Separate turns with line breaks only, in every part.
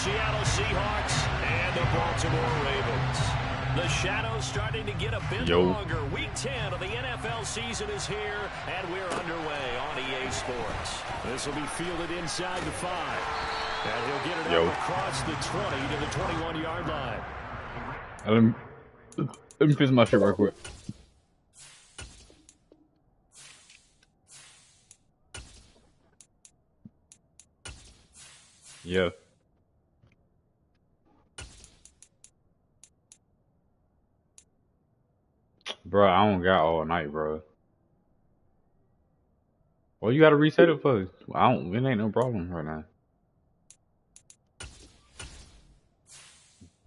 Seattle Seahawks and the Baltimore Ravens. The shadows starting to get a bit longer. Week 10 of the NFL season is here, and we're underway on EA Sports. This will be fielded inside the 5. And he'll get it up across the 20 to the 21-yard line.
Let me fix my shit real quick. Yeah. Bro, I don't got all night, bro. Well, you gotta reset it first. It ain't no problem right now.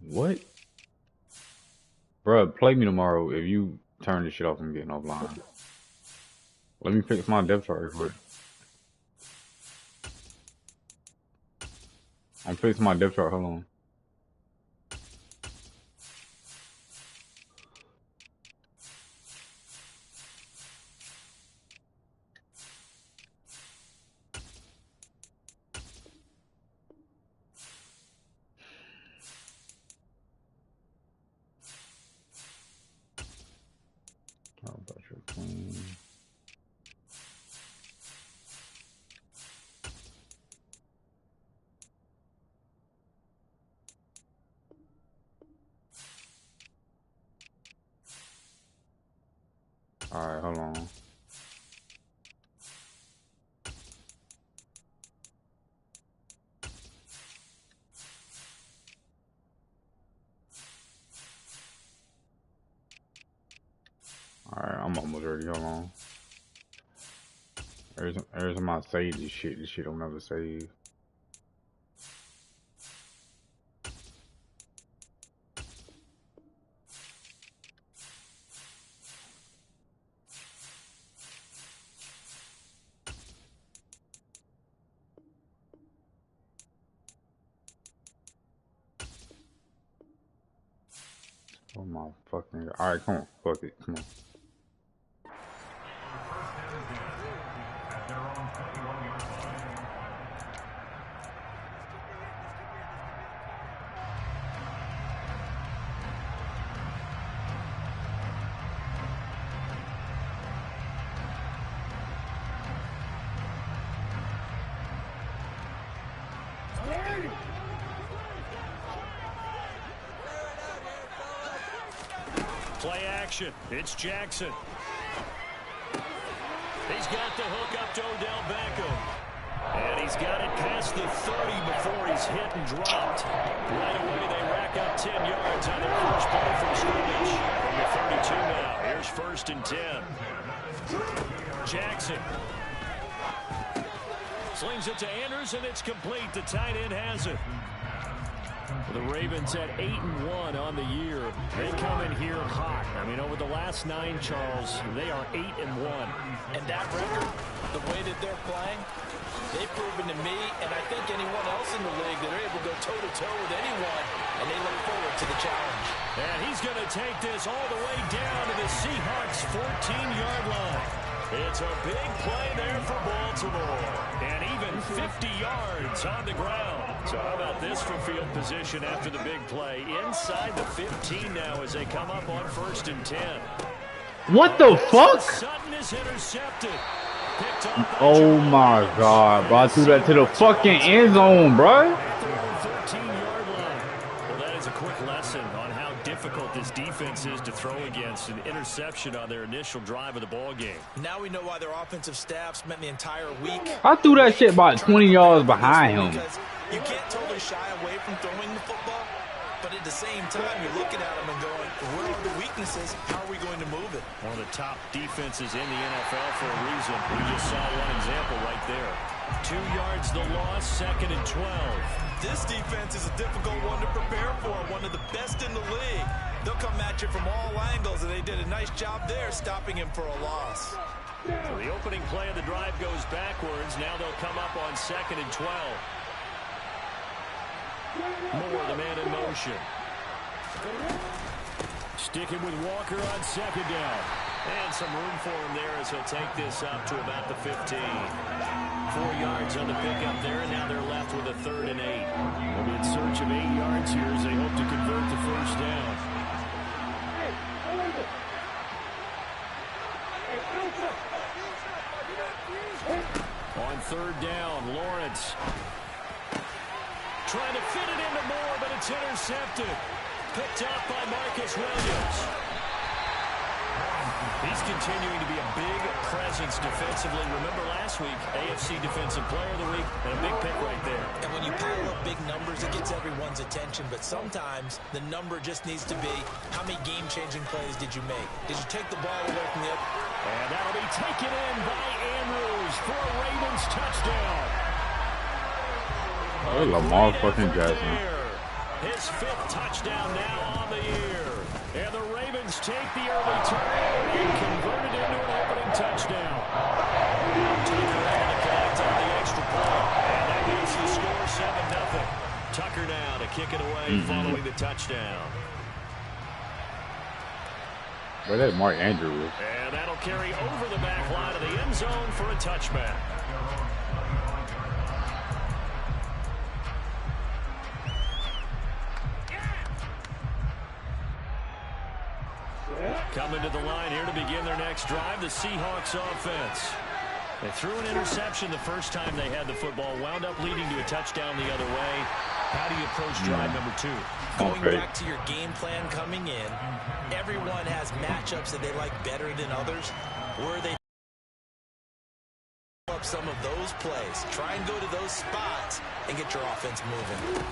What? Bro, play me tomorrow if you turn this shit off and getting offline. Let me fix my depth chart real quick. I'm fixing my depth chart, hold on. Alright, hold on. Alright, I'm almost ready, hold on. Every time I save this shit don't never save. Oh my fucking god. Alright, come on. Fuck it. Come on.
Play action. It's Jackson. He's got the hook up to Odell Beckham. And he's got it past the 30 before he's hit and dropped. Right away, they rack up 10 yards on their first play from scrimmage. From the 32 now. Here's 1st and 10. Jackson. Slings it to Andrews, and it's complete. The tight end has it. The Ravens at 8-1 on the year. They come in here hot. I mean, over the last 9, Charles, they are 8-1.
And that record, the way that they're playing, they've proven to me, and I think anyone else in the league, that they're able to go toe-to-toe with anyone, and they look forward to the challenge.
And he's going to take this all the way down to the Seahawks' 14-yard line. It's a big play there for Baltimore. And even 50 yards on the ground. So how about this for field position after the big play? Inside the 15 now as they come up on 1st and 10.
What the fuck?
Sutton is intercepted.
Oh my god, bro. I threw that to the fucking end zone, bro.
Difficult this defense is to throw against. An interception on their initial drive of the ball game.
Now we know why their offensive staff spent the entire week.
I threw that shit about 20 yards behind him.
You can't totally shy away from throwing the football, but at the same time, you're looking at them and going, where are the weaknesses? How are we going to move it?
One of the top defenses in the NFL for a reason. We just saw one example right there. 2 yards the loss, 2nd and 12.
This defense is a difficult one to prepare for, one of the best in the league. They'll come at you from all angles, and they did a nice job there stopping him for a loss.
So the opening play of the drive goes backwards. Now they'll come up on 2nd and 12. Moore, the man in motion. Sticking with Walker on 2nd down. And some room for him there as he'll take this up to about the 15. 4 yards on the pickup there, and now they're left with a 3rd and 8. They'll be in search trying to fit it into Moore, but it's intercepted. Picked off by Marcus Williams. He's continuing to be a big presence defensively. Remember last week, AFC Defensive Player of the Week, and a big pick right there.
And when you pile up big numbers, it gets everyone's attention. But sometimes the number just needs to be, how many game-changing plays did you make? Did you take the ball away from the other?
And that'll be taken in by Andrews for a Ravens touchdown.
Oh, Lamar fucking Jackson.
His 5th touchdown now on the year. And the Ravens take the early turn and convert it into an opening touchdown. Tucker able to connect on the extra point. And that makes the score 7-0. Tucker now to kick it away following the touchdown.
Where that Mark Andrews?
And that'll carry over the back line of the end zone for a touchback. Coming to the line here to begin their next drive, the Seahawks offense. They threw an interception the first time they had the football, wound up leading to a touchdown the other way. How do you approach drive number 2?
Going back to your game plan coming in, everyone has matchups that they like better than others. Where they up some of those plays, try and go to those spots and get your offense moving.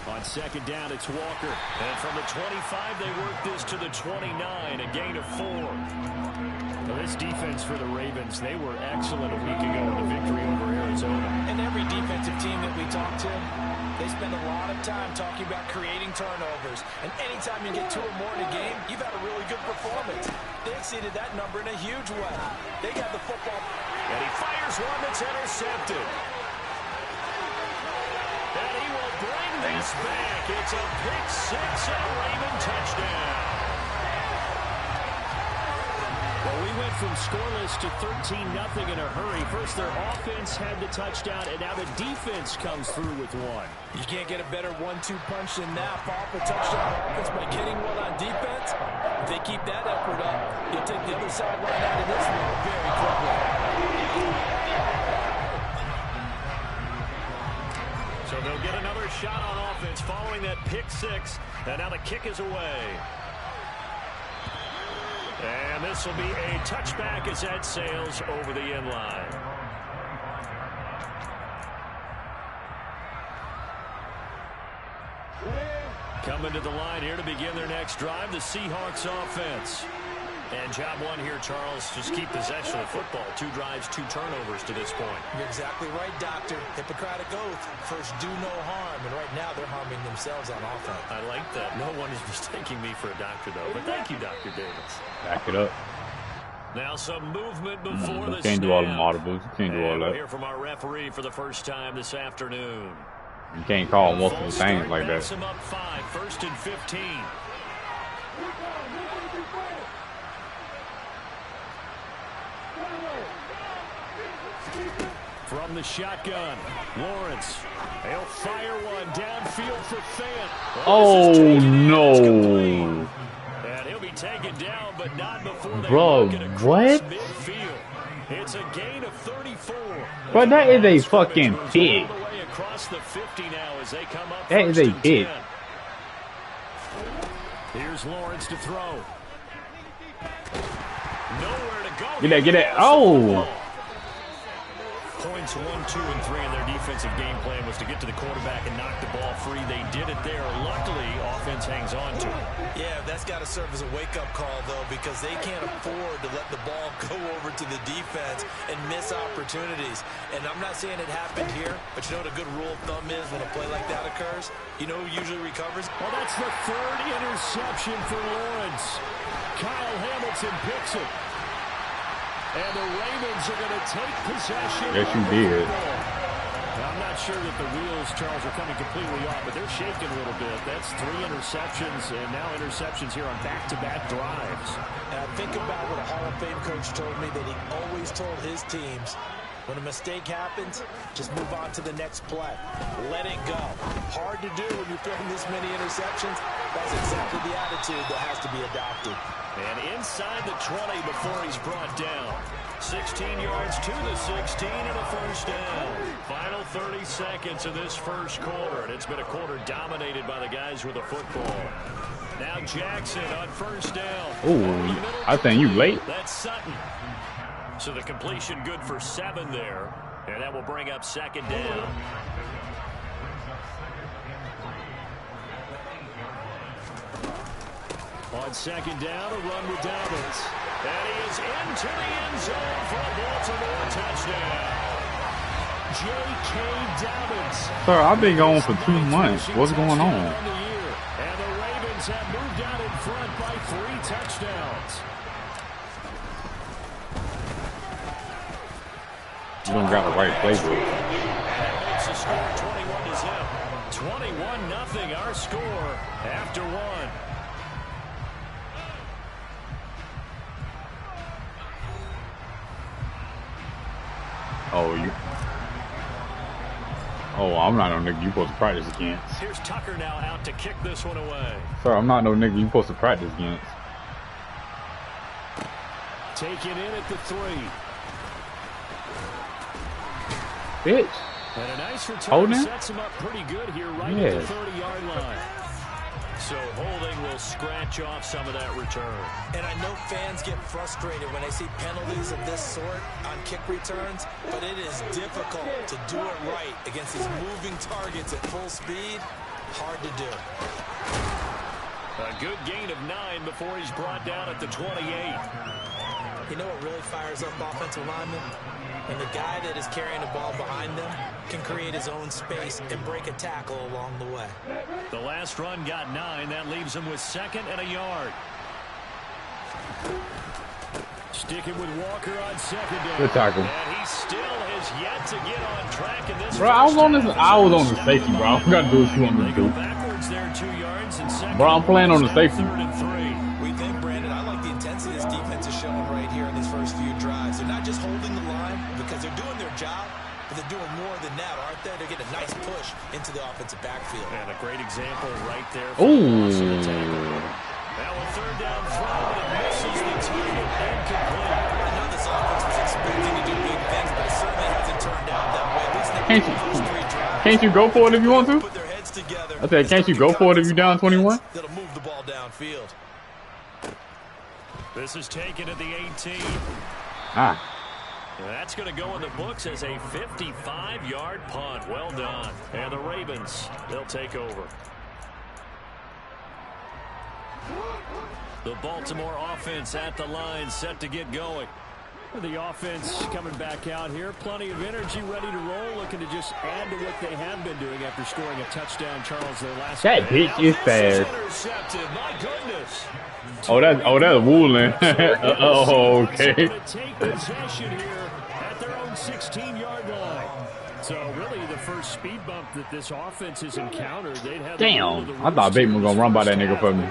On second down, it's Walker. And from the 25, they work this to the 29, a gain of 4. Now, this defense for the Ravens, they were excellent a week ago in the victory over Arizona.
And every defensive team that we talk to, they spend a lot of time talking about creating turnovers. And anytime you get 2 or more in a game, you've had a really good performance. They exceeded that number in a huge way. They got the football.
And he fires one that's intercepted. And he will bring this back. It's a pick 6 and a Raven touchdown. Well, we went from scoreless to 13-0 in a hurry. First, their offense had the touchdown, and now the defense comes through with one.
You can't get a better 1-2 punch than that. Off a touchdown offense by getting one on defense. If they keep that effort up, you'll take the other sideline out of this one very quickly.
So they'll get another shot on offense following that pick 6. And now the kick is away. And this will be a touchback as that sails over the end line. Coming to the line here to begin their next drive, the Seahawks offense. And job 1 here, Charles, just keep possession of the football. 2 drives, 2 turnovers to this point.
You're exactly right, Doctor. Hippocratic oath. First, do no harm. And right now, they're harming themselves on offense.
I like that. No one is mistaking me for a doctor, though. But thank you, Dr. Davis.
Back it up.
Now some movement before the snap.
Can't do all them audibles. You can't do all that.
We'll hear from our referee for the first time this afternoon.
You can't call multiple things like that.
Him up 5, 1st and 15. From the shotgun, Lawrence. They'll fire one downfield for Fant.
Oh, no.
And he'll be taken down, but not before they
Bro, what?
Midfield. It's a gain of 34.
But that is a fucking pick.
Across the 50 now as they come up.
That is a pick.
Here's Lawrence to throw. Nowhere to go.
Get that. Oh.
Points 1, 2, and 3 in their defensive game plan was to get to the quarterback and knock the ball free. They did it there. Luckily, offense hangs on to it.
Yeah, that's got to serve as a wake-up call, though, because they can't afford to let the ball go over to the defense and miss opportunities. And I'm not saying it happened here, but you know what a good rule of thumb is when a play like that occurs? You know who usually recovers?
Well, that's the 3rd interception for Lawrence. Kyle Hamilton picks it. And the Ravens are going to take possession.
Yes, you did.
I'm not sure that the wheels, Charles, are coming completely off, but they're shaking a little bit. That's 3 interceptions, and now interceptions here on back-to-back drives.
And I think about what a Hall of Fame coach told me, that he always told his teams, When a mistake happens, just move on to the next play. Let it go. Hard to do when you're throwing this many interceptions. That's exactly the attitude that has to be adopted.
And inside the 20 before he's brought down. 16 yards to the 16 and a first down. Final 30 seconds of this first quarter, and it's been a quarter dominated by the guys with the football. Now Jackson on first down.
Ooh, I think you late.
That's Sutton. So the completion good for 7 there, and that will bring up second down. On second down, a run with Dobbins. And he is into the end zone for a Baltimore touchdown. J.K. Dobbins.
Sir, I've been going for 2 months. What's going on?
And the Ravens have moved out in front by 3 touchdowns.
You don't got the right playbook.
That makes the score 21-0. 21-0 our score after 1.
Oh, I'm not no nigga you supposed to practice against.
Here's Tucker now out to kick this one away.
Sir, I'm not no nigga you supposed to practice against.
Taken in at the 3.
Bitch.
And a nice return
Holding?
sets him up pretty good here right at the 30-yard line. So holding will scratch off some of that return.
And I know fans get frustrated when they see penalties of this sort on kick returns, but it is difficult to do it right against these moving targets at full speed. Hard to do.
A good gain of 9 before he's brought down at the 28.
You know what really fires up offensive linemen? When the guy that is carrying the ball behind them can create his own space and break a tackle along the way.
The last run got 9. That leaves him with 2nd and a yard. Sticking with Walker on 2nd down.
Good tackle.
And he still has yet to get on track in this.
Bro, I was on the safety, bro. I'm gonna do what you want me to do.
Backwards there 2 yards and 2nd.
Bro, I'm playing on the safety.
3rd and 3.
We think, Brandon, I like the intensity this defense is showing right here in these first few drives. They're not just holding the line because they're doing their job, but they're doing more than that, aren't they? They're getting a nice push into the offensive backfield.
And a great example right there.
Ooh.
Now a 3rd down throw that misses the target. Incomplete.
I know this offense was expecting to do big things, but it certainly hasn't turned out that way. At least they
Can't you go for it if you want to?
put their heads together.
I said, can't you go for it if you're down 21?
That'll move the ball downfield.
This is taken at the 18.
Ah.
That's going to go in the books as a 55-yard punt. Well done. And the Ravens, they'll take over. The Baltimore offense at the line, set to get going. The offense coming back out here. Plenty of energy, ready to roll. Looking to just add to what they have been doing after scoring a touchdown, Charles, their last
That bitch is fast.
Intercepted. My goodness.
Oh, that's Woolen. Oh, okay.
Take possession here at their own 16-yard line. So really the first speed bump that this offense has encountered. They'd have
Damn, I thought Bateman was gonna run by that nigga for me.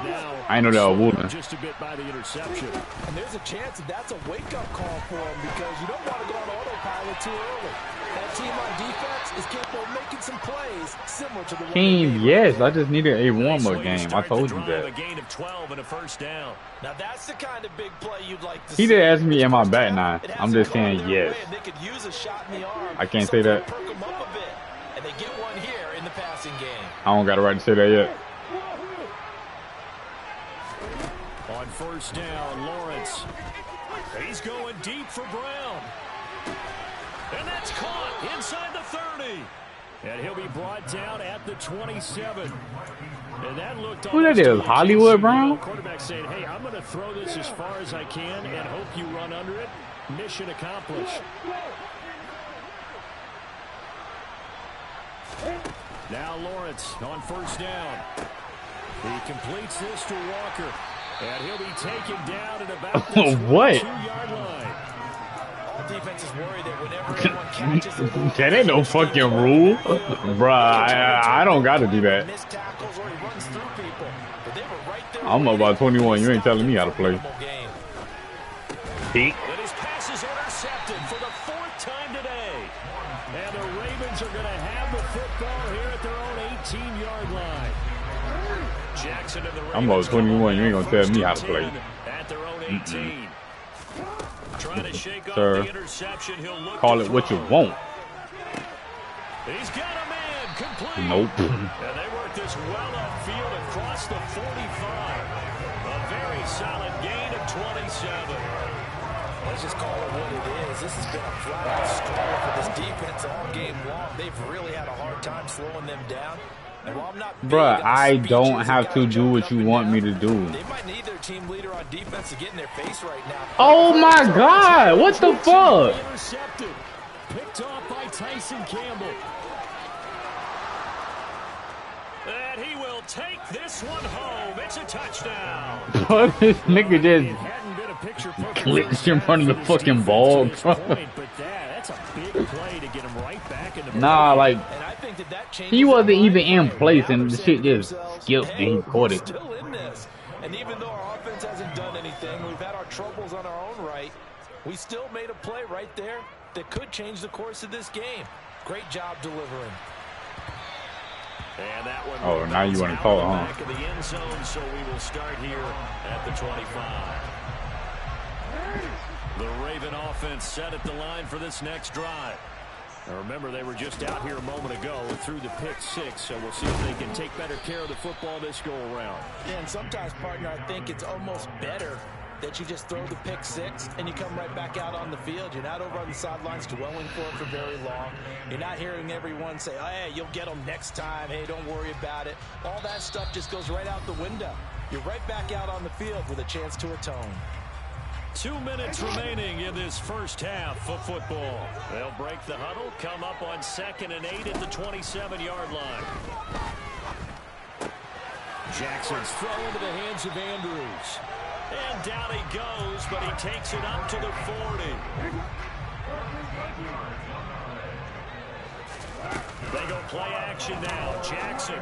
I ain't know that was Woolen.
Just a bit by the interception.
And there's a chance that that's a wake-up call for him because you don't want to go on autopilot too early. That team on defense is capable of making some plays similar to the one
Team, yes, I just needed a warm-up game. I told you
A
that.
gain of 12 and a first down.
Now that's the kind of big play you'd like to
He
see.
did ask me, am I back now? I'm just saying yes.
They could use a shot in the arm.
I can't say that.
Perk them up a bit, and they get one here in the passing game.
I don't got a right to say that yet.
On first down, Lawrence. He's going deep for Brown. And that's caught inside the 30. And he'll be brought down at the 27. And that looked
Who that is? Hollywood Brown?
Quarterback saying, hey, I'm going to throw this as far as I can and hope you run under it. Mission accomplished. Now Lawrence on first down. He completes this to Walker. And he'll be taken down at about the
What?
2-yard line.
All defense is worried that whenever anyone catches it,
That ain't no fucking rule. Bruh, I don't gotta do that.
missed tackles or he runs through people. But they were right there.
I'm about 21. You ain't telling me how to play.
Game.
Peek.
And his pass is intercepted for the 4th time today. line. Jackson and the Ravens.
I'm about 21. You ain't gonna tell me how to play.
At their own 18. Trying to shake off
Sir.
the interception. He'll look
Call
to
it what you
throw.
want.
He's got a man complete.
Nope.
And they work this well upfield across the 45. A very solid gain of 27.
Let's just call it what it is. This has been a flat-out struggle for this defense all game long. They've really had a hard time slowing them down. And while I'm not
Bruh, I don't have to do what you want me to do.
They might need their team leader on defense to get in their face right now.
Oh my God! What the fuck?
Intercepted. Picked off by Tyson Campbell. And he will take this one home. It's a touchdown.
This nigga just
Hadn't been a picture-perfect
glitched in front of the fucking ball, bro.
But that's a big play to get him right back in the
Nah, like,
And I think that
he wasn't even in place and the shit just skipped and he caught it.
Still in this. And even though our offense hasn't done anything, we've had our troubles on our own right, we still made a play right there that could change the course of this game. Great job delivering.
And that one
Oh, now you want to call it, huh?
back in the end zone, so we will start here at the 25. The Raven offense set at the line for this next drive. Now remember, they were just out here a moment ago and threw the pick six, so we'll see if they can take better care of the football this go around.
Yeah, and sometimes, partner, I think it's almost better that you just throw the pick six and you come right back out on the field. You're not over on the sidelines dwelling for it for very long. You're not hearing everyone say, oh, hey, you'll get them next time. Hey, don't worry about it. All that stuff just goes right out the window. You're right back out on the field with a chance to atone.
2 minutes remaining in this first half of football. They'll break the huddle, come up on 2nd and 8 at the 27-yard line. Jackson's throw into the hands of Andrews. And down he goes, but he takes it up to the 40. They go play action now. Jackson.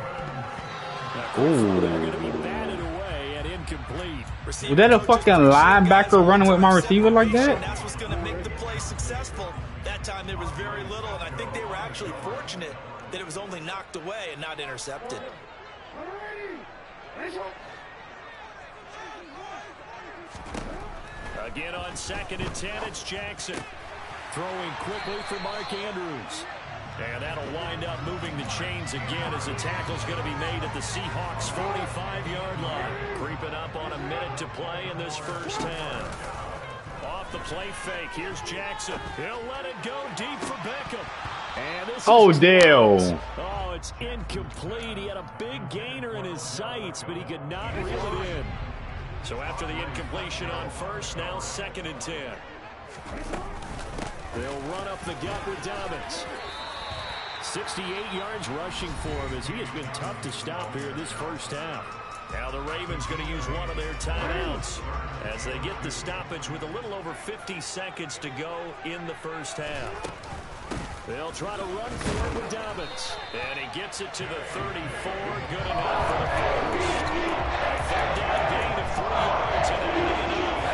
Ooh.
They're going to be batted away and incomplete.
Was that a fucking linebacker running with my receiver like that?
That's what's going to make the play successful. That time there was very little, and I think they were actually fortunate that it was only knocked away and not intercepted.
Again on 2nd and 10, it's Jackson. Throwing quickly for Mark Andrews. And that'll wind up moving the chains again as the tackle's going to be made at the Seahawks' 45-yard line. Creeping up on a minute to play in this first half. Off the play fake, here's Jackson. He'll let it go deep for Beckham. And this is
Dale.
Oh, it's incomplete. He had a big gainer in his sights, but he could not reel it in. So after the incompletion on first, now 2nd and 10. They'll run up the gut with Dobbins. 68 yards rushing for him as he has been tough to stop here this first half. Now the Ravens going to use one of their timeouts as they get the stoppage with a little over 50 seconds to go in the first half. They'll try to run for it with Dobbins. And he gets it to the 34. Good enough for the first. A third down gain of 3 yards, and that'll be enough.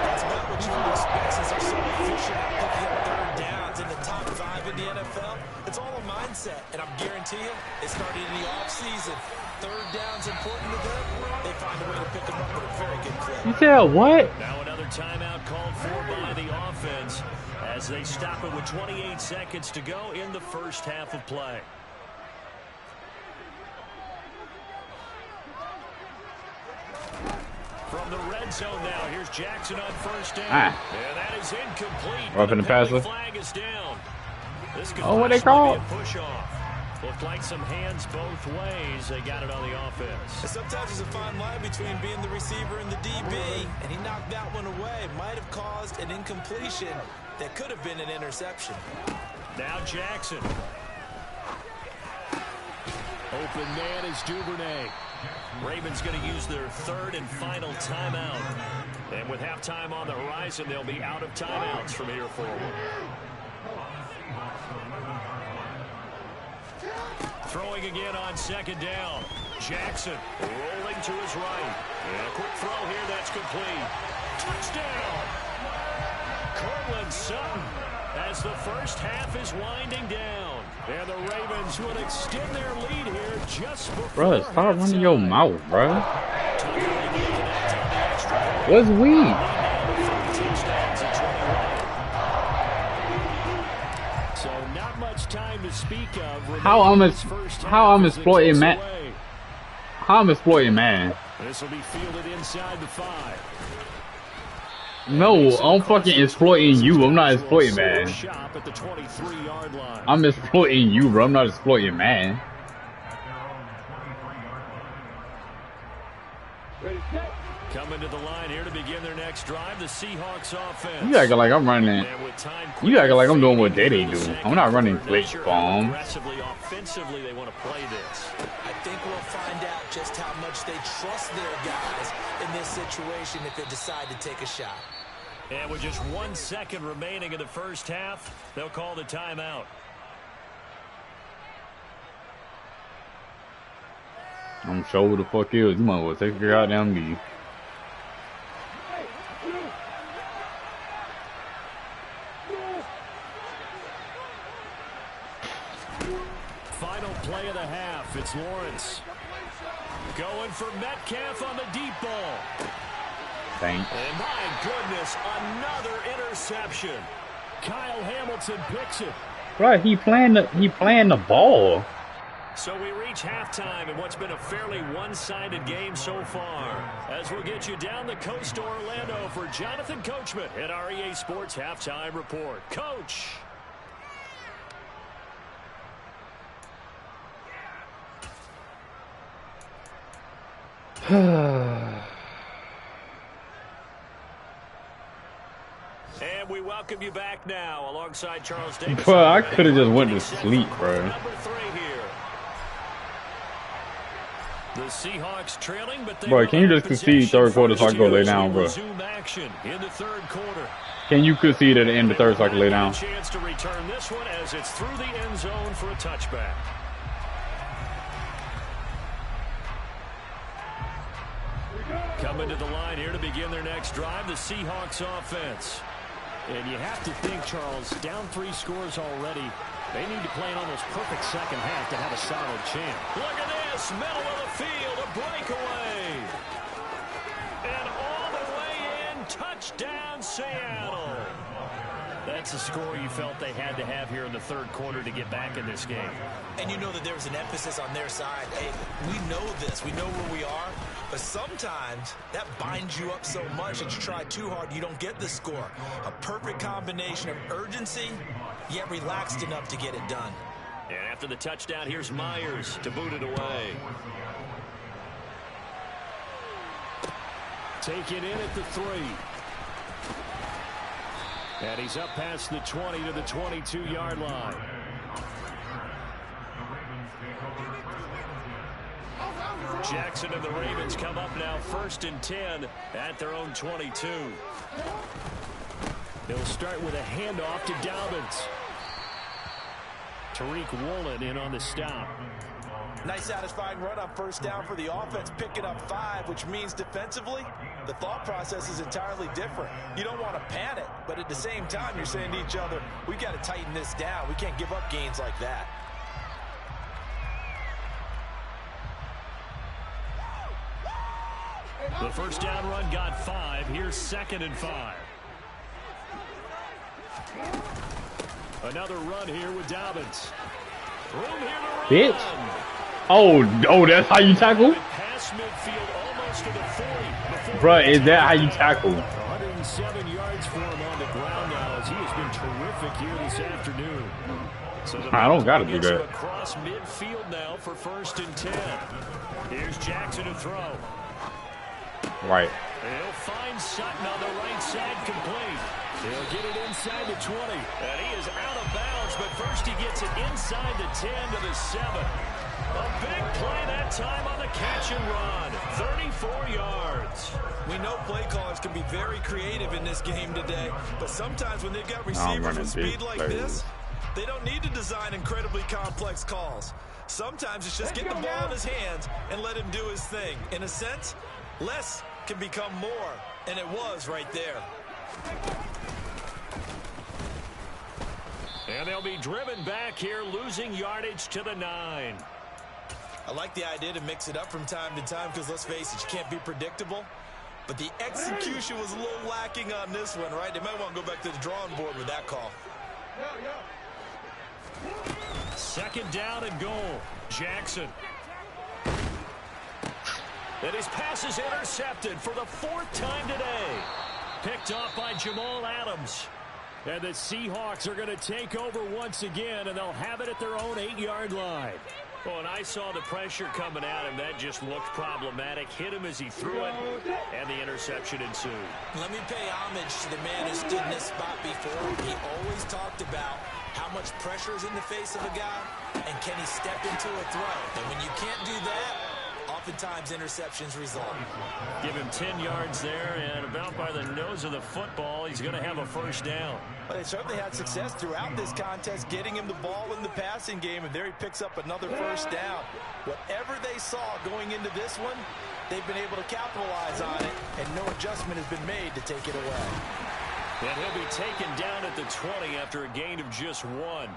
That's not what you would expect since they're so efficient at picking up third downs in the top 5 in the NFL. It's all a mindset, and I'm guarantee you, it started in the offseason. Third down's important to them. They find a way to pick them up at a very good clip.
You said what?
Now another timeout called for by the offense as they stop it with 28 seconds to go in the first half of play. From the red zone now, here's Jackson on first down. And that is incomplete.
Up in the passer.
Flag is down. This could
Oh, what they
possibly
call?
be a push-off. Looked like some hands both ways. They got it on the offense.
Sometimes there's a fine line between being the receiver and the DB, and he knocked that one away. Might have caused an incompletion that could have been an interception.
Now Jackson. Open man is Duvernay. Ravens going to use their third and final timeout. And with halftime on the horizon, they'll be out of timeouts from here forward. Throwing again on 2nd down. Jackson rolling to his right. And a quick throw here that's complete. Touchdown! Cortland Sutton as the first half is winding down. And the Ravens will extend their lead here just before.
Bro, stop running your mouth, bro. What's weed?
So not much time to speak of.
How I'm exploiting man? How I'm exploiting man?
This will be fielded inside the 5.
No, I'm fucking exploiting you. I'm not exploiting man. I'm exploiting you, bro. I'm not exploiting man.
Coming to the line here to begin their next drive, the Seahawks offense.
You acting like I'm running. You acting like I'm doing what they do. I'm not running glitch bomb.
Aggressively, offensively, they want to play this.
I think we'll find out just how much they trust their guys in this situation if they decide to take a shot.
And with just 1 second remaining in the first half, they'll call the timeout.
I'm sure who the fuck is. You might as well take your goddamn leave.
Final play of the half. It's Lawrence. Going for Metcalf on the deep ball.
Thanks.
And my goodness, another interception. Kyle Hamilton picks it.
Bro, he playing the ball.
So we reach halftime in what's been a fairly one-sided game so far. As we'll get you down the coast to Orlando for Jonathan Coachman at our EA Sports Halftime Report. Coach. And we welcome you back now alongside Charles Davis.
Bro, I could have just went to sleep, bro.
Number 3 here. The Seahawks trailing, but
bro, can you just concede third quarter so I can go lay down, bro?
Action in the third quarter.
Can you concede at the end of the third so I can lay down?
Chance to return this one as it's through the end zone for a touchback. Coming to the line here to begin their next drive, the Seahawks offense. And you have to think, Charles, down 3 scores already. They need to play an almost perfect second half to have a solid chance. Look at this, middle of the field, a breakaway. And all the way in, touchdown Seattle. That's the score you felt they had to have here in the third quarter to get back in this game.
And you know that there's an emphasis on their side. Hey, we know this. We know where we are. But sometimes that binds you up so much that you try too hard, you don't get the score. A perfect combination of urgency, yet relaxed enough to get it done.
And after the touchdown, here's Myers to boot it away. Take it in at the 3. And he's up past the 20 to the 22-yard line. Jackson and the Ravens come up now 1st and 10 at their own 22. They'll start with a handoff to Dobbins. Tariq Woolen in on the stop.
Nice satisfying run on first down for the offense, picking up 5, which means defensively, the thought process is entirely different. You don't want to panic, but at the same time, you're saying to each other, we've got to tighten this down. We can't give up gains like that.
The first down run got 5. Here's 2nd and 5. Another run here with Dobbins. Room here to run.
Bitch. Oh, that's how you tackle?
Past midfield, almost to the 40.
Bruh, is that how you tackle?
107 yards for him on the ground now as he has been terrific here this afternoon. So
I don't got to do that.
Across midfield now for 1st and 10. Here's Jackson to throw.
Right.
He'll find Sutton on the right side complete. He'll get it inside the 20. And he is out of bounds, but first he gets it inside the 10 to the 7. A big play that time on the catch and run. 34 yards.
We know play callers can be very creative in this game today, but sometimes when they've got receivers with speed like this, they don't need to design incredibly complex calls. Sometimes it's just get the ball in his hands and let him do his thing. In a sense, less can become more, and it was right there.
And they'll be driven back here, losing yardage to the 9.
I like the idea to mix it up from time to time because, let's face it, you can't be predictable. But the execution was a little lacking on this one, right? They might want to go back to the drawing board with that call.
Second down and goal. Jackson. And his pass is intercepted for the 4th time today. Picked off by Jamal Adams. And the Seahawks are going to take over once again, and they'll have it at their own 8-yard line. Well, and I saw the pressure coming at him. That just looked problematic. Hit him as he threw it, and the interception ensued.
Let me pay homage to the man who stood in this spot before. He always talked about how much pressure is in the face of a guy, and can he step into a throw. And when you can't do that, oftentimes interceptions result.
Give him 10 yards there, and about by the nose of the football, he's going to have a first down.
Well, they certainly had success throughout this contest, getting him the ball in the passing game, and there he picks up another first down. Whatever they saw going into this one, they've been able to capitalize on it, and no adjustment has been made to take it away.
And he'll be taken down at the 20 after a gain of just 1.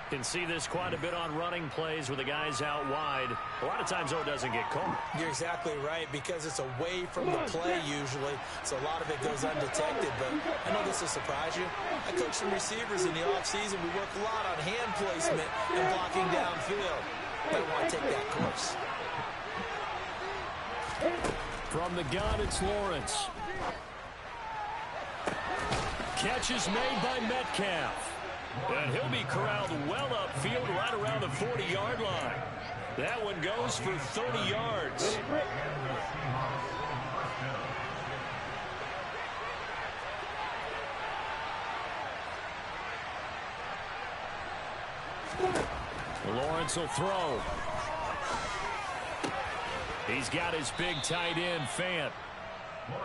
Can see this quite a bit on running plays with the guys out wide. A lot of times, though, it doesn't get caught.
You're exactly right, because it's away from the play usually, so a lot of it goes undetected. But I know this will surprise you. I coach some receivers in the offseason. We work a lot on hand placement and blocking downfield. They want to take that course.
From the gun, it's Lawrence. Catch is made by Metcalf. And he'll be corralled well upfield right around the 40-yard line. That one goes for 30 yards. Lawrence will throw. He's got his big tight end, Fant.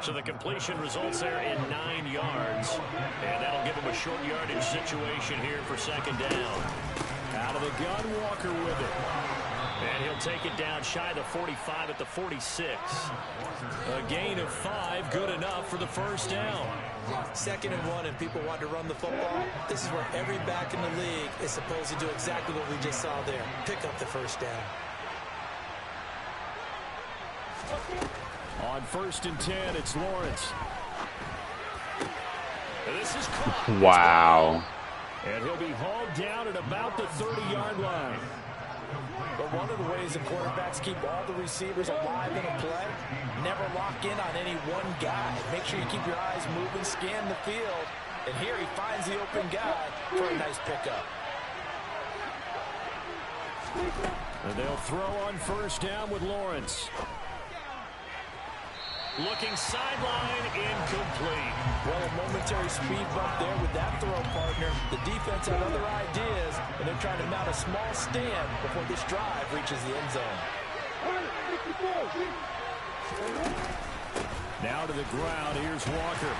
So the completion results there in 9 yards. And that'll give him a short yardage situation here for second down. Out of the gun, Walker with it. And he'll take it down shy of the 45 at the 46. A gain of 5, good enough for the first down.
2nd and 1, and people want to run the football. This is where every back in the league is supposed to do exactly what we just saw there. Pick up the first down.
On 1st and 10, it's Lawrence. This is caught.
Wow.
And he'll be hauled down at about the 30-yard line.
But one of the ways the quarterbacks keep all the receivers alive in a play, never lock in on any one guy. Make sure you keep your eyes moving, scan the field. And here he finds the open guy for a nice pickup.
And they'll throw on 1st down with Lawrence. Looking sideline, incomplete.
Well, a momentary speed bump there with that throw partner. The defense had other ideas, and they're trying to mount a small stand before this drive reaches the end zone.
Now to the ground, here's Walker.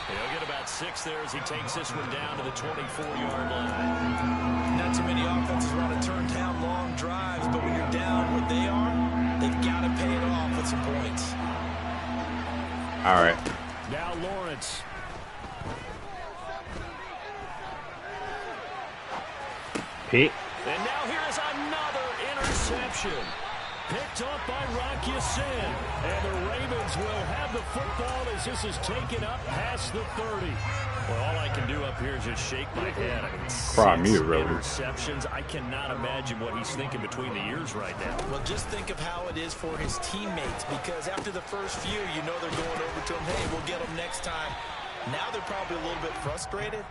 He'll get about 6 there as he takes this one down to the 24-yard line.
Not too many offenses want to turn down long drives, but when you're down what they are, they've got to pay it off with some points.
All right.
Now Lawrence.
Pick.
And now here is another interception. Picked up by Rock Ya-Sin. And the Ravens will have the football as this is taken up past the 30. Well, all I can do up here is just shake my head. I mean, 6 interceptions. I cannot imagine what he's thinking between the ears right now.
Well, just think of how it is for his teammates, because after the first few, you know they're going over to him, hey, we'll get him next time. Now they're probably a little bit frustrated.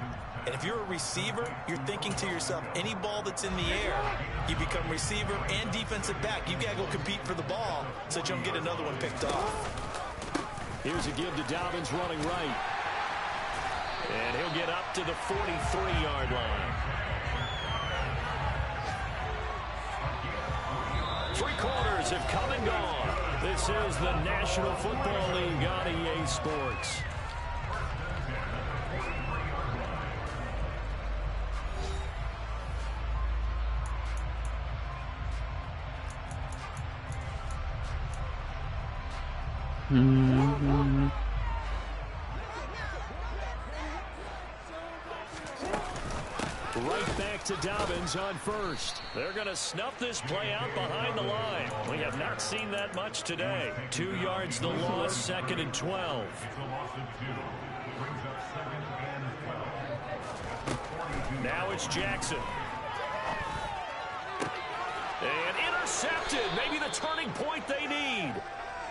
And if you're a receiver, you're thinking to yourself, any ball that's in the air, you become receiver and defensive back. You've got to go compete for the ball so that you don't get another one picked off.
Here's a give to Dobbins running right. And he'll get up to the 43-yard line. 3 quarters have come and gone. This is the National Football League on EA Sports. to Dobbins on first. They're going to snuff this play out behind the line. We have not seen that much today. 2 yards the loss, 2nd and 12. Now it's Jackson. And intercepted. Maybe the turning point they need.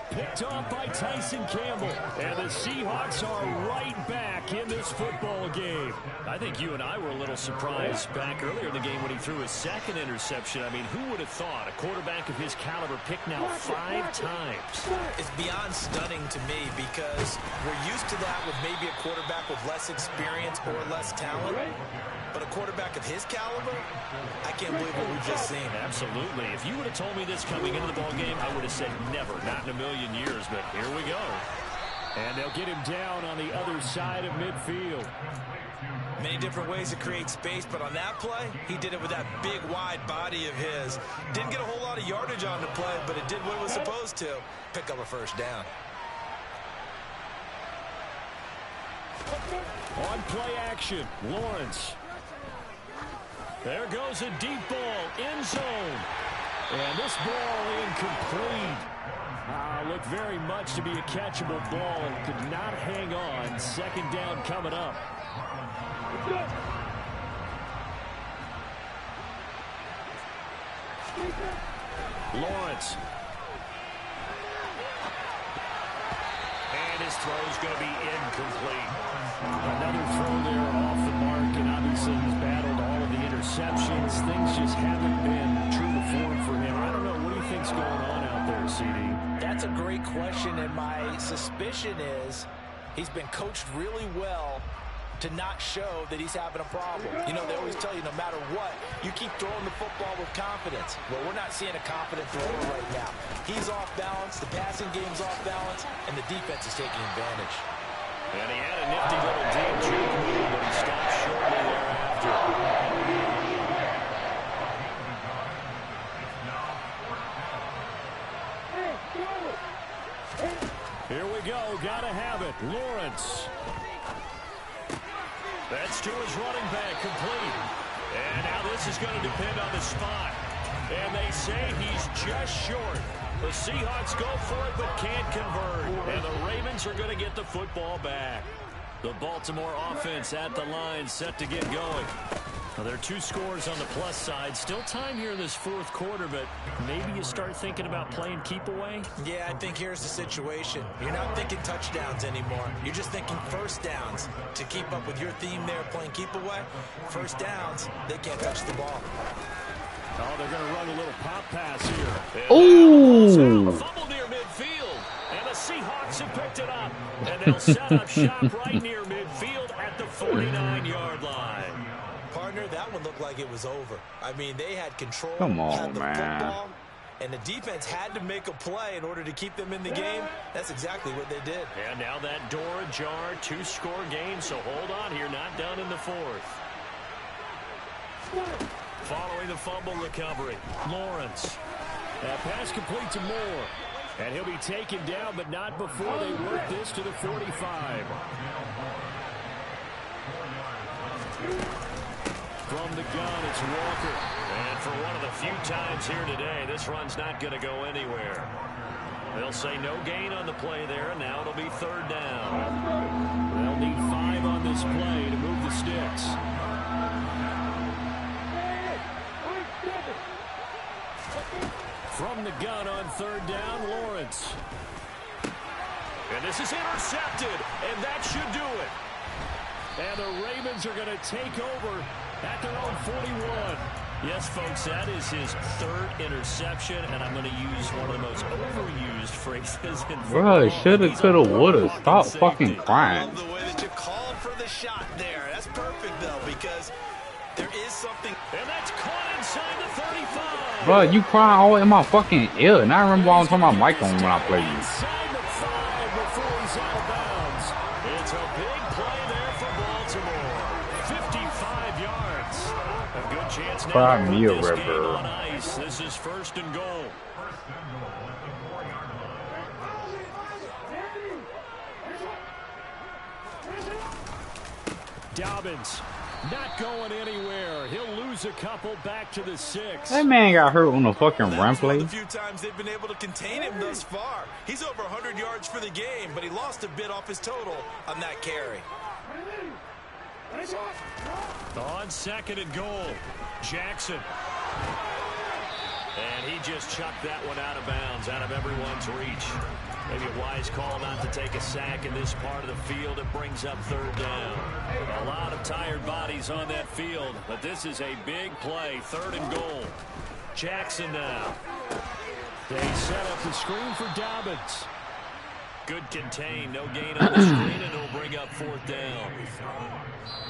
Picked off by Tyson Campbell. And the Seahawks are right back in this football game. I think you and I were a little surprised back earlier in the game when he threw his 2nd interception. I mean, who would have thought a quarterback of his caliber picked now 5 times?
It's beyond stunning to me because we're used to that with maybe a quarterback with less experience or less talent. But a quarterback of his caliber, I can't believe what we've just seen.
Absolutely. If you would have told me this coming into the ball game, I would have said never, not in a million years. But here we go. And they'll get him down on the other side of midfield.
Many different ways to create space, but on that play, he did it with that big, wide body of his. Didn't get a whole lot of yardage on the play, but it did what it was supposed to. Pick up a first down.
On play action, Lawrence. There goes a deep ball, end zone. And this ball incomplete. Looked very much to be a catchable ball and could not hang on. 2nd down coming up. Lawrence. And his throw is going to be incomplete. Another throw there off the mark, and obviously he's battled all of the interceptions. Things just haven't been true to form for him. I don't know. What do you think's going on out there, CD?
That's a great question, and my suspicion is he's been coached really well to not show that he's having a problem. You know, they always tell you no matter what, you keep throwing the football with confidence. Well, we're not seeing a confident thrower right now. He's off balance, the passing game's off balance, and the defense is taking advantage.
And he had a nifty little deep juke move, but he stopped shortly thereafter. Here we go. Gotta have it. Lawrence. That's to his running back, complete. And now this is going to depend on the spot. And they say he's just short. The Seahawks go for it but can't convert. And the Ravens are going to get the football back. The Baltimore offense at the line, set to get going. Well, there are 2 scores on the plus side. Still time here in this 4th quarter, but maybe you start thinking about playing keep away?
Yeah, I think here's the situation. You're not thinking touchdowns anymore. You're just thinking first downs. To keep up with your theme there, playing keep away, first downs, they can't touch the ball.
Oh, they're going to run a little pop pass here.
Ooh!
Fumble near midfield. And the Seahawks have picked it up. And they'll set up shop right near midfield at the 49-yard line.
Partner, that one looked like it was over. I mean, they had control.
Come on,
had the
man.
Football, and the defense had to make a play in order to keep them in the game. That's exactly what they did.
And now that door ajar, 2-score game, so hold on here, not done in the 4th. Following the fumble recovery, Lawrence. That pass complete to Moore. And he'll be taken down, but not before they work this to the 45. From the gun, it's Walker. And for one of the few times here today, this run's not going to go anywhere. They'll say no gain on the play there, and now it'll be 3rd down. They'll need 5 on this play to move the sticks. From the gun on 3rd down, Lawrence. And this is intercepted, and that should do it. And the Ravens are going to take over at their own 41. Yes, folks, that is his 3rd interception, and I'm going to use one of the most overused phrases in football.
Bro, shoulda, coulda, woulda. Stop fucking crying.
I love the way that you called for the shot there. That's perfect, though, because there is something.
And that's caught inside the 35.
Bro, you crying all in my fucking ear. And I remember I was turning my mic on when I played you.
Inside the 5 before he's out of bounds. It's a big play there for Baltimore. 55 yards. A good chance now
Cry
to
me
put
a
this game
river.
on ice. This is 1st and goal. Dobbins. Not going anywhere. He'll lose a couple back to the 6.
That man got hurt on the fucking run play.
A few times they've been able to contain him thus far. He's over 100 yards for the game, but he lost a bit off his total on that carry.
On 2nd and goal, Jackson. And he just chucked that one out of bounds, out of everyone's reach. Maybe a wise call not to take a sack in this part of the field. It brings up 3rd down. A lot of tired bodies on that field, but this is a big play. 3rd and goal. Jackson now. They set up the screen for Dobbins. Good contain, no gain on the screen, and it'll bring up 4th down.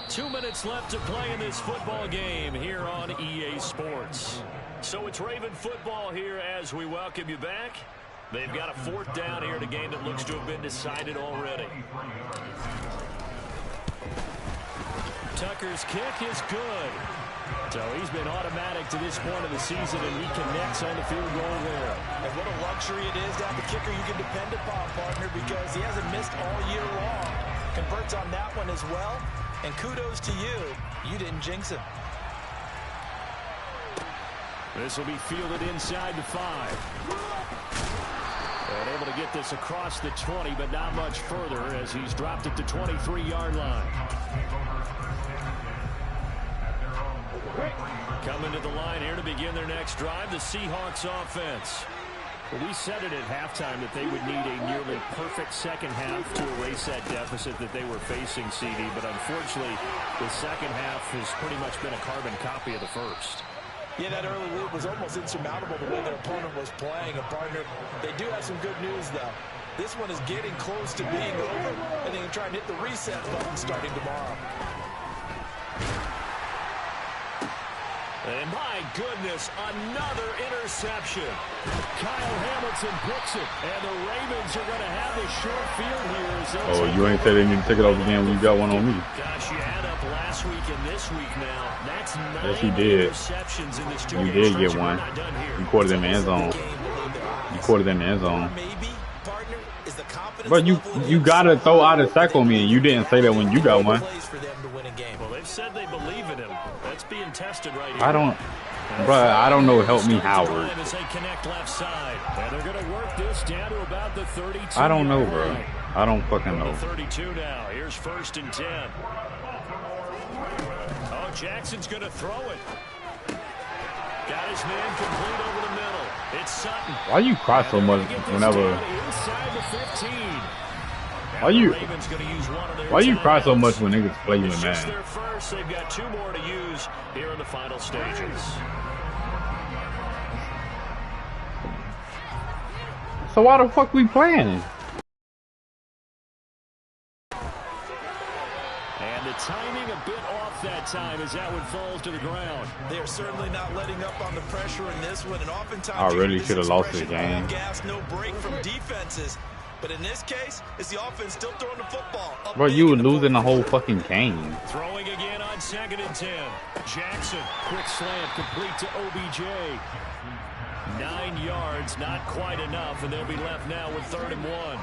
2 minutes left to play in this football game here on EA Sports. So it's Raven football here as we welcome you back. They've got a 4th down here in a game that looks to have been decided already. Tucker's kick is good. So he's been automatic to this point of the season, and he connects on the field goal there.
And what a luxury it is to have a kicker you can depend upon, partner, because he hasn't missed all year long. Converts on that one as well. And kudos to you. You didn't jinx him.
This will be fielded inside the 5. And able to get this across the 20, but not much further as he's dropped it to 23-yard line. Coming to the line here to begin their next drive, the Seahawks offense. Well, we said it at halftime that they would need a nearly perfect second half to erase that deficit that they were facing, CD. But unfortunately, the second half has pretty much been a carbon copy of the first.
Yeah, that early lead was almost insurmountable the way their opponent was playing. A partner, they do have some good news, though. This one is getting close to being over, and they can try and hit the reset button starting tomorrow.
And my goodness, another interception. Kyle Hamilton picks it, and the Ravens are going to have a short field here.
Oh, you ain't said they need to take it off again when you got one on me.
Gosh, you add up last week and this week now. That's 9
yes, you did.
interceptions in this 2
You did get one. You caught it in the end zone. You caught it in the end zone. But you gotta throw out a sack on me, and you didn't say that when you got one.
Well, they've said they believe in him. That's being tested right here.
I don't know. Help me, Howard.
As they connect left side, and they're going to work this down to about the 32.
I don't know, bro. I don't fucking know.
32 now. Here's 1st and 10. Oh, Jackson's going to throw it. Got his man complete over the middle. It's Sutton.
Why you cry so much whenever?
Inside the 15.
Why you cry so much when niggas play you,
It's just
man?
their first. They've got 2 more to use here in the final stages.
So why the fuck we playing?
And the timing a bit off that time as that one falls to the ground.
They're certainly not letting up on the pressure in this one, and oftentimes
I really should have lost this game.
All gas, no break from defenses. But in this case, it's the offense still throwing the football.
Bro, you were losing the whole fucking game.
Throwing again on 2nd and 10. Jackson, quick slant, complete to OBJ. 9 yards, not quite enough, and they'll be left now with 3rd and 1.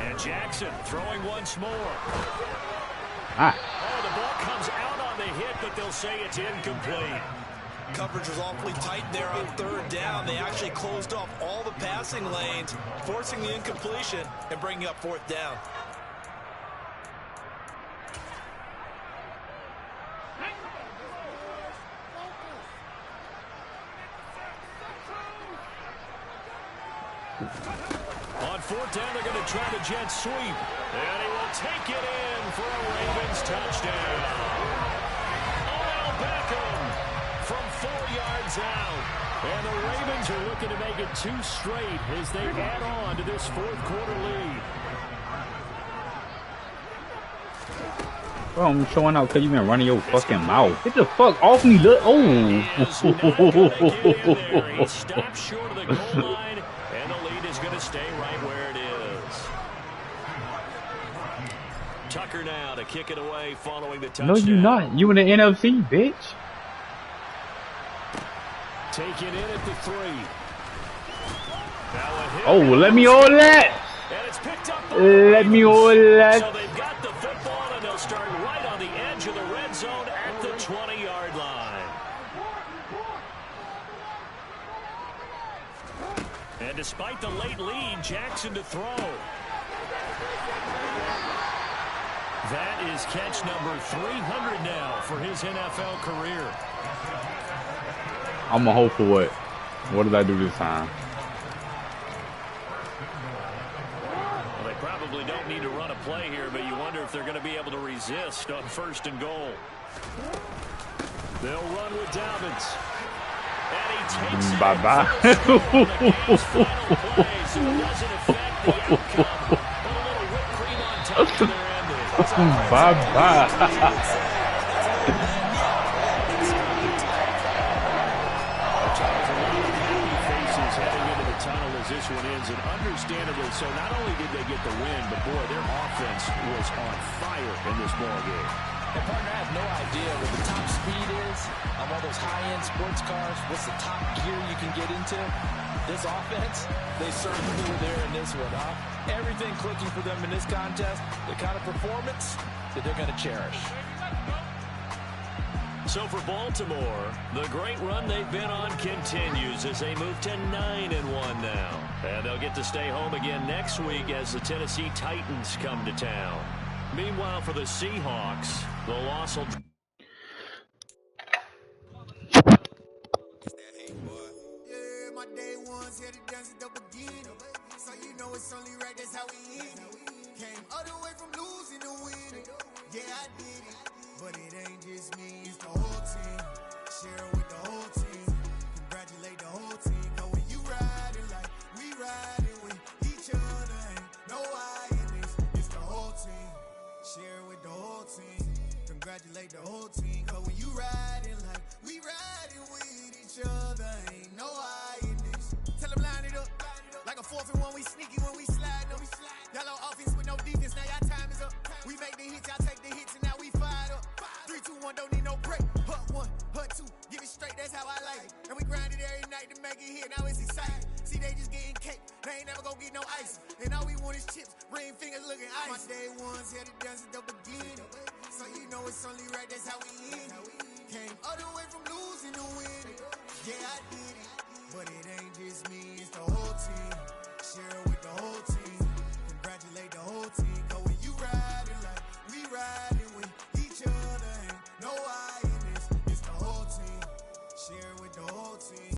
And Jackson throwing once more. Oh, the ball comes out on the hit, but they'll say it's incomplete.
Coverage was awfully tight there on 3rd down. They actually closed off all the passing lanes, forcing the incompletion and bringing up 4th down.
On 4th down, they're going to try the jet sweep. And he will take it in for a Ravens touchdown. Odell Beckham from 4 yards out. And the Ravens are looking to make it 2 straight as they add on to this 4th quarter lead.
Bro, I'm showing out because you been running your fucking mouth. Get the fuck off me, look. Oh.
He stopped short of the goal line, and the lead is going to stay right where it is. Tucker now to kick it away following the touchdown.
No, you not. You in the NFC, bitch.
Taken in at the 3.
Oh, let me hold that.
And it's picked up
Let me hold that.
So they've got the football, and they'll start right And despite the late lead, Jackson to throw. That is catch number 300 now for his NFL career.
I'm going to hope for what? What did I do this time?
Well, they probably don't need to run a play here, but you wonder if they're going to be able to resist on 1st and goal. They'll run with Dobbins. And he takes it.
Bye-bye.
So it doesn't affect the outcome. Put a little whipped cream on top of their ending.
Bye-bye.
This one ends, and understandably so. Not only did they get the win, but boy, their offense was on fire in this ball game.
And partner, I have no idea what the top speed is on one of those high-end sports cars. What's the top gear you can get into? This offense, they certainly were there in this one, huh? Everything clicking for them in this contest, the kind of performance that they're going to cherish.
So for Baltimore, the great run they've been on continues as they move to 9-1 now. And they'll get to stay home again next week as the Tennessee Titans come to town. Meanwhile, for the Seahawks, the loss will...
Yeah, my day ones here to dance at the beginning. So you know it's only right, that's how we end it. Came all the way from losing to winning. Yeah, I did it. But it ain't just me, it's the whole team. Share with the whole team. Congratulate the whole team. Cause when you riding like we riding with each other, ain't no I in this. It's the whole team. Share with the whole team. Congratulate the whole team. Cause when you riding like we riding with each other, ain't no I in this. Tell them line it up. Like a 4th and 1, we sneaky when we slide them. Y'all on offense with no defense, now y'all time is up. We make the hits, y'all take the hits, and now we fired up. 3, 2, 1, don't need no break. Hut 1, hut 2, give it straight, that's how I like it. And we grind it every night to make it hit, now it's exciting. See, they just getting cake, they ain't never gonna get no ice. And all we want is chips, ring fingers looking ice. My day ones here to dance at the beginning. So you know it's only right, that's how we end it. Came all the way from losing to winning. Yeah, I did it. But it ain't just me, it's the whole team.